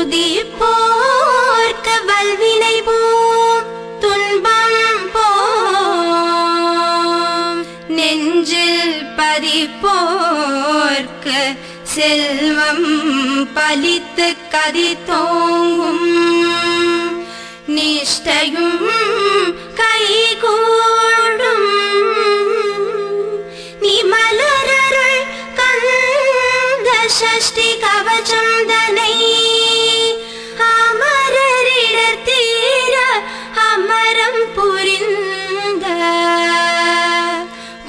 துதிப்போர்க்கு வல்வினை போம் துன்பம் போம் நெஞ்சில் பதிப்போர்க்கு செல்வம் பலித்து கதித்தோங்கும் நிஷ்டையும் கைகூடும் நீ மலரருள் கந்த சஷ்டி கவசம் தனை அமரரிடத்தீர அமரம் புரிந்த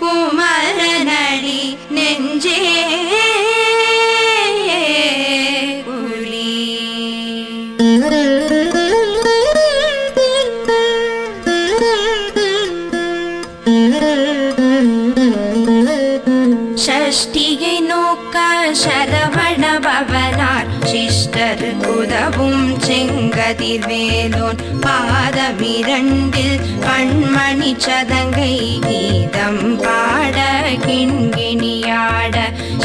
குமரனடி நெஞ்சே ஷஷ்டியை நோக்க சரவண பவனார் சிஷ்டர் உதவும் செங்கதிர் வேலோன் பாதமிரண்டில் கண்மணி சதங்கை கீதம் பாட கிண்கிணியாட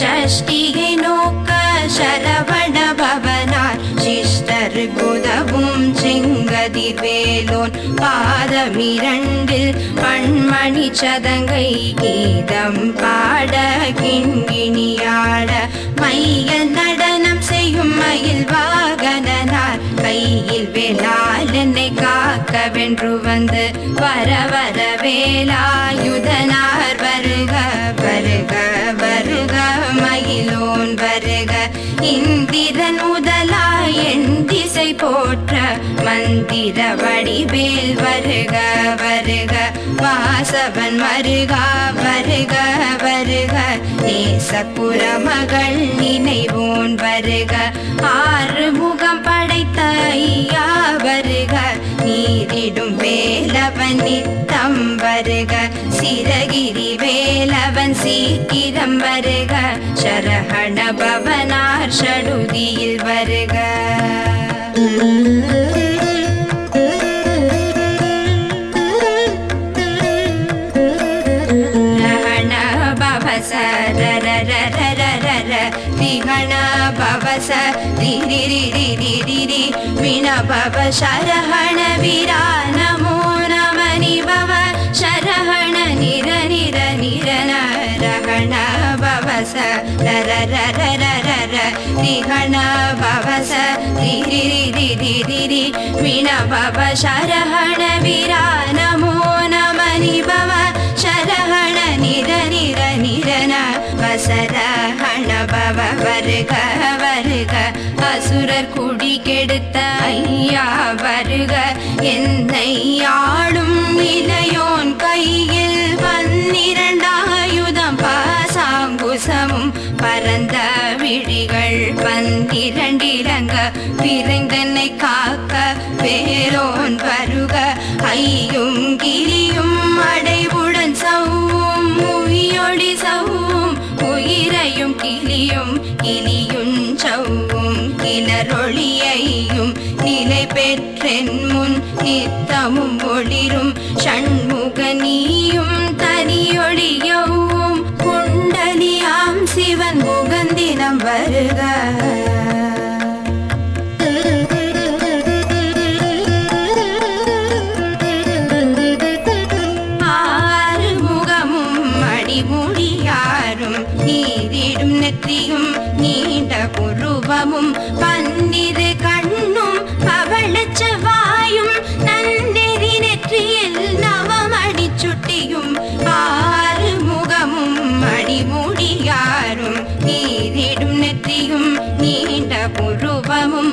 ஷஷ்டியை நோக்க சரவண பவனார் சிஷ்டர் உதவும் செங்கதிர் வேலோன் பாதமிரண்டில் கண்மணி சதங்கை கீதம் பாட கிண்கிணியாட மைய நடனம் செய்யும் மயில் வாகனனார் கையில் வேளால் என்னை காக்க வென்று வந்து வர வர வேலாயுதனார் வருக வருக வருக மயிலோன் வருக இந்திரன் முதலாய் என் திசை போற்ற மந்திர வடிவேல் வருக வருக வாசவன் வருகா வருக வருக நேசபுர மகள் நினைவோன் வருக ஆறு முகம் படைத்த ஐயா வருக நீரிடும் வேலவன் நித்தம் வருக சிரகிரி வேலவன் சீக்கிரம் வருக சரஹண பவனார் ஷடுதியில் வருக திகண பவச திரிரிரிரிரி விண பவ சரஹண வீரா நமோ நமனி பவ சரஹண நிர நிர நிரன ரஹண பவச ரர ரர ரர திகண பவச திரிரிரிரிரி விண பவ சரஹண வீரா நமோ நமனி பவ சரஹண நிர நிர நிரன வசரஹண பவ வருக வருக அசுரர் குடி கெடுத்த ஐயா வருக என்னை ஆளும் இளையோன் கையில் 12 ஆயுதம் பாசாங்குசமும் பரந்த விழிகள் 12 இலங்க விரைந்தனை காக்க வேரோன் வருக ஐயும் கிரியும் அடைவுடன் சவ்வும் உயிரொளி சவ்வும் உயிரையும் கிளியும் கிளியும் சவ்வும் கிளரொளியையும் நிலை பெற்றென் முன் நித்தமும் ஒளிரும் ஷண்முகனியும் தனியொளியவும் குண்டலியாம் சிவன் முகந்தினம் வருக நீரிடும் நெற்றியும் நீண்ட புருவமும் 12 கண்ணும் பவளச் செவ்வாயும் நன்னெறி நெற்றியில் நவமணி சுட்டியும் 6 முகமும் மணிமுடியாரும் நீரிடும் நெற்றியும் நீண்ட புருவமும்